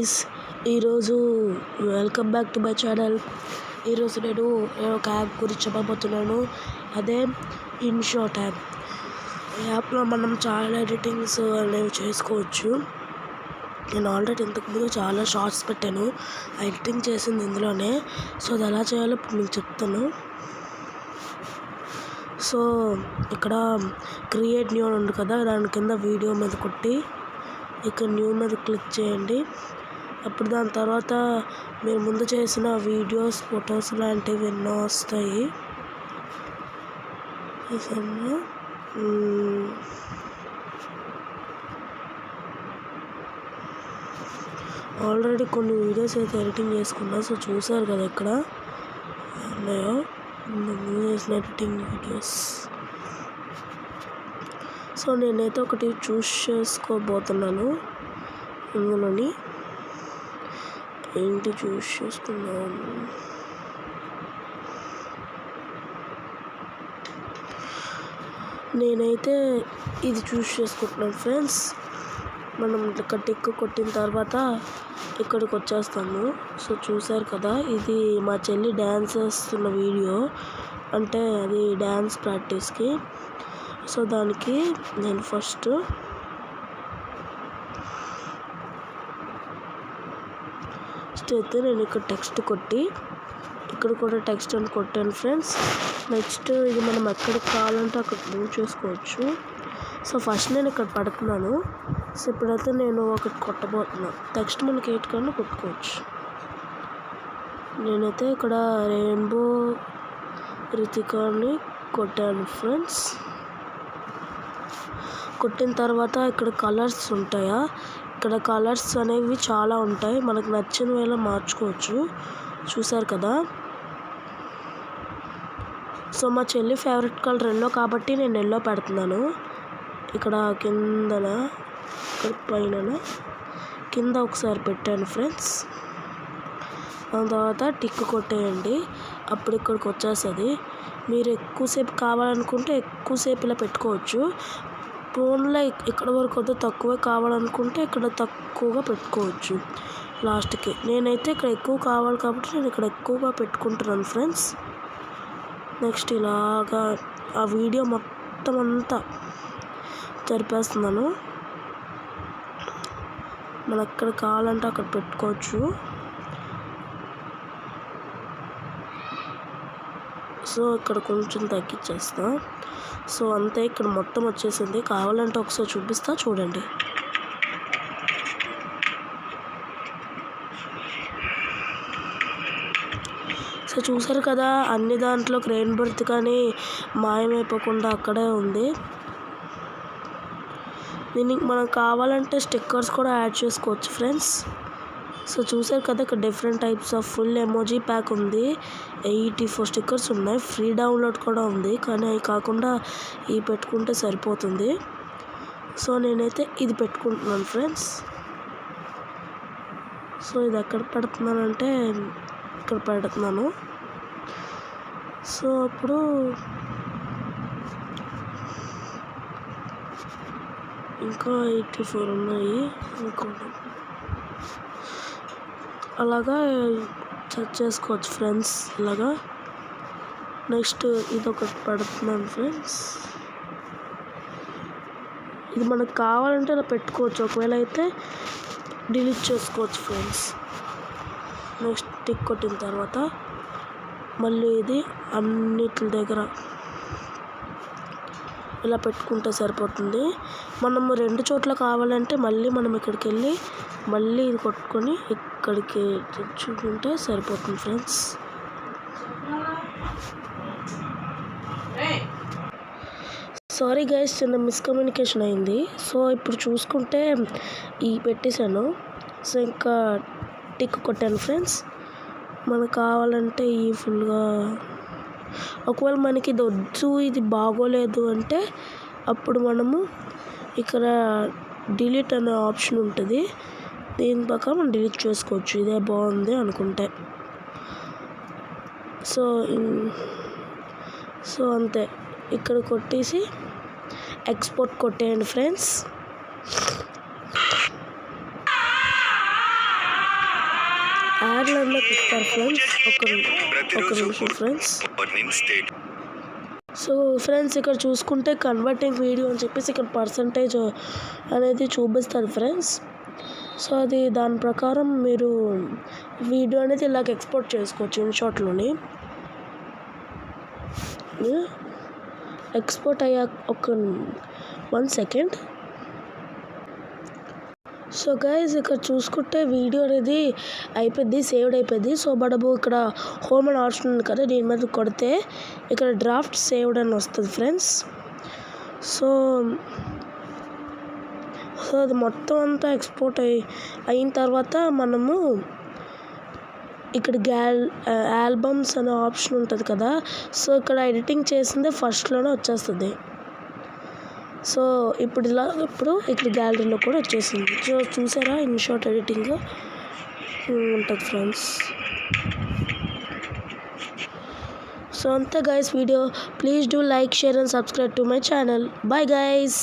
Guys, ఈరోజు welcome back to my channel. ఈరోజు నేను ఒక యాప్ గురించి చెప్పబోతున్నాను. అదే ఇన్షాట్ యాప్. ఈ యాప్లో మనం చాలా ఎడిటింగ్స్ అనేవి చేసుకోవచ్చు. నేను ఆల్రెడీ ఇంతకుముందు చాలా షార్ట్స్ పెట్టాను. ఆ ఎడిటింగ్ చేసింది ఇందులోనే. సో అది ఎలా చేయాలో ఇప్పుడు మీకు చెప్తాను. సో ఇక్కడ క్రియేట్ న్యూ అని ఉంది కదా, దాని కింద వీడియో మీద కొట్టి ఇక్కడ న్యూ మీద క్లిక్ చేయండి. అప్పుడు దాని తర్వాత మీరు ముందు చేసిన వీడియోస్, ఫొటోస్ లాంటివి ఎన్నో వస్తాయి. ఆల్రెడీ కొన్ని వీడియోస్ అయితే ఎడిటింగ్ చేసుకున్నా. సో చూసారు కదా ఇక్కడ ఉన్నాయో చేసిన ఎడిటింగ్ వీడియోస్. సో నేనైతే ఒకటి చూస్ చేసుకోబోతున్నాను. ఇందులోని ఏంటి చూస్ చేసుకున్నాను. నేనైతే ఇది చూస్ చేసుకుంటున్నాను ఫ్రెండ్స్. మనం ఇక్కడ టిక్ కొట్టిన తర్వాత ఇక్కడికి వచ్చేస్తాము. సో చూసారు కదా, ఇది మా చెల్లి డ్యాన్స్ చేస్తున్న వీడియో. అంటే అది డ్యాన్స్ ప్రాక్టీస్కి. సో దానికి నేను ఫస్ట్ అయితే నేను ఇక్కడ టెక్స్ట్ కొట్టి ఇక్కడ కూడా టెక్స్ట్ అని కొట్టాను ఫ్రెండ్స్. నెక్స్ట్ ఇది మనం ఎక్కడికి కావాలంటే అక్కడ మూవ్ చేసుకోవచ్చు. సో ఫస్ట్ నేను ఇక్కడ పడుతున్నాను. సో ఇప్పుడైతే నేను ఒకటి కొట్టబోతున్నాను. టెక్స్ట్ మనకి ఎటుకన్నా కొట్టుకోవచ్చు. నేనైతే ఇక్కడ రెయిన్బో రితికాని కొట్టాను ఫ్రెండ్స్. కొట్టిన తర్వాత ఇక్కడ కలర్స్ ఉంటాయా, ఇక్కడ కలర్స్ అనేవి చాలా ఉంటాయి. మనకు నచ్చిన వేళ మార్చుకోవచ్చు. చూసారు కదా. సో మా చెల్లి ఫేవరెట్ కలర్ ఎల్లో కాబట్టి నేను ఎల్లో పెడుతున్నాను. ఇక్కడ కిందన, ఇక్కడ పైన, కింద ఒకసారి పెట్టాను ఫ్రెండ్స్. దాని తర్వాత టిక్ కొట్టేయండి. అప్పుడు ఇక్కడికి వచ్చేస్తుంది. మీరు ఎక్కువసేపు కావాలనుకుంటే ఎక్కువసేపు ఇలా పెట్టుకోవచ్చు. ఫోన్లో ఇక్కడ వరకు వద్ద తక్కువ కావాలనుకుంటే ఇక్కడ తక్కువగా పెట్టుకోవచ్చు లాస్ట్కి. నేనైతే ఇక్కడ ఎక్కువ కావాలి కాబట్టి నేను ఇక్కడ ఎక్కువగా పెట్టుకుంటున్నాను ఫ్రెండ్స్. నెక్స్ట్ ఇలాగా ఆ వీడియో మొత్తం అంతా జరిపేస్తున్నాను. మనం ఎక్కడ కావాలంటే అక్కడ పెట్టుకోవచ్చు. సో ఇక్కడ కొంచెం తగ్గించేస్తా. సో అంతే, ఇక్కడ మొత్తం వచ్చేసింది. కావాలంటే ఒకసారి చూపిస్తా, చూడండి. సో చూసారు కదా, అన్ని దాంట్లో క్రెయిన్ బర్త్ కానీ మాయమైపోకుండా అక్కడే ఉంది. దీనికి మనం కావాలంటే స్టిక్కర్స్ కూడా యాడ్ చేసుకోవచ్చు ఫ్రెండ్స్. సో చూసారు కదా, ఇక్కడ different types of full emoji pack ఉంది. 84 స్టిక్కర్స్ ఉన్నాయి. ఫ్రీ డౌన్లోడ్ కూడా ఉంది, కానీ అవి కాకుండా ఇవి పెట్టుకుంటే సరిపోతుంది. సో నేనైతే ఇది పెట్టుకుంటున్నాను ఫ్రెండ్స్. సో ఇది ఎక్కడ పెడుతున్నానంటే ఇక్కడ పెడుతున్నాను. సో అప్పుడు ఇంకా 84 ఉన్నాయి అనుకోండి. అలాగా చెక్ చేసుకోవచ్చు ఫ్రెండ్స్. ఇలాగా నెక్స్ట్ ఇది ఒకటి పెడుతున్నాను ఫ్రెండ్స్. ఇది మనకు కావాలంటే ఇలా పెట్టుకోవచ్చు. ఒకవేళ అయితే డిలీట్ చేసుకోవచ్చు ఫ్రెండ్స్. నెక్స్ట్ టిక్ కొట్టిన తర్వాత మళ్ళీ ఇది అన్నిటి దగ్గర ఇలా పెట్టుకుంటే సరిపోతుంది. మనము 2 చోట్ల కావాలంటే మళ్ళీ మనం ఇక్కడికి వెళ్ళి మళ్ళీ ఇది కొట్టుకొని ఇక్కడికి తెచ్చుకుంటే సరిపోతుంది ఫ్రెండ్స్. సారీ గైస్, చిన్న మిస్కమ్యూనికేషన్ అయింది. సో ఇప్పుడు చూసుకుంటే ఈ పెట్టేశాను. సో ఇంకా టిక్ కొట్టాను ఫ్రెండ్స్. మనకు కావాలంటే ఈ ఫుల్గా, ఒకవేళ మనకి ఇది వద్దు, ఇది బాగోలేదు అంటే అప్పుడు మనము ఇక్కడ డిలీట్ అనే ఆప్షన్ ఉంటుంది. దీని ప్రకారం మనం డిలీట్ చేసుకోవచ్చు ఇదే బాగుంది అనుకుంటే. సో అంతే, ఇక్కడ కొట్టేసి ఎక్స్పోర్ట్ కొట్టేయండి ఫ్రెండ్స్. యాడ్లలోకి ఇస్తారు ఫ్రెండ్స్. ఒక నిమిషం ఫ్రెండ్స్. సో ఫ్రెండ్స్ ఇక్కడ చూసుకుంటే కన్వర్టింగ్ వీడియో అని చెప్పేసి ఇక్కడ పర్సంటేజ్ అనేది చూపిస్తారు ఫ్రెండ్స్. సో అది దాని ప్రకారం మీరు వీడియో అనేది ఇలాగ ఎక్స్పోర్ట్ చేసుకోవచ్చు ఇన్షాట్లోని. ఎక్స్పోర్ట్ అయ్యాక ఒక 1 సెకండ్. సో గైస్ ఇక్కడ చూసుకుంటే వీడియో అనేది అయిపోద్ది, సేవ్డ్ అయిపోద్ది. సో మనము ఇక్కడ హోమ్ అని ఆప్షన్ ఉంది కదా, దీని మీద కొడితే ఇక్కడ డ్రాఫ్ట్ సేవ్డ్ అని వస్తుంది ఫ్రెండ్స్. సో అది మొత్తం అంతా ఎక్స్పోర్ట్ అయిన తర్వాత మనము ఇక్కడ ఆల్బమ్స్ అనే ఆప్షన్ ఉంటుంది కదా, సో ఇక్కడ ఎడిటింగ్ చేసిందే ఫస్ట్లోనే వచ్చేస్తుంది. సో ఇప్పుడు ఇక్కడ గ్యాలరీలో కూడా వచ్చేసింది. సో చూసారా ఇన్షాట్ ఎడిటింగ్ ఉంటుంది ఫ్రెండ్స్. సో అంతే guys video. Please do like, share and subscribe to my channel. Bye guys.